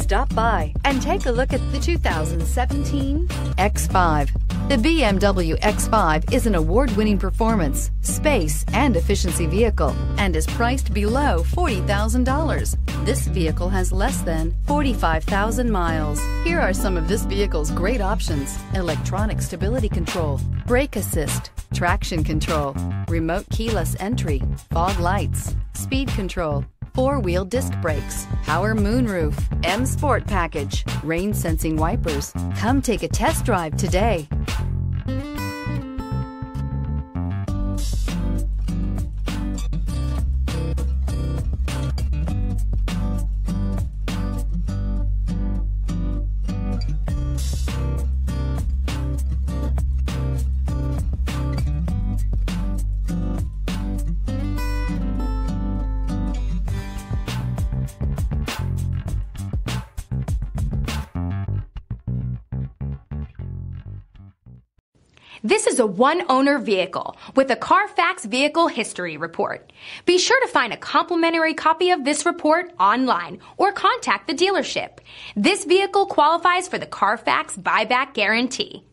Stop by and take a look at the 2017 X5. The BMW X5 is an award-winning performance, space, and efficiency vehicle and is priced below $40,000. This vehicle has less than 45,000 miles. Here are some of this vehicle's great options: electronic stability control, brake assist, traction control, remote keyless entry, fog lights, speed control, four-wheel disc brakes, power moonroof, M Sport package, rain sensing wipers. Come take a test drive today. This is a one-owner vehicle with a Carfax Vehicle History Report. Be sure to find a complimentary copy of this report online or contact the dealership. This vehicle qualifies for the Carfax Buyback Guarantee.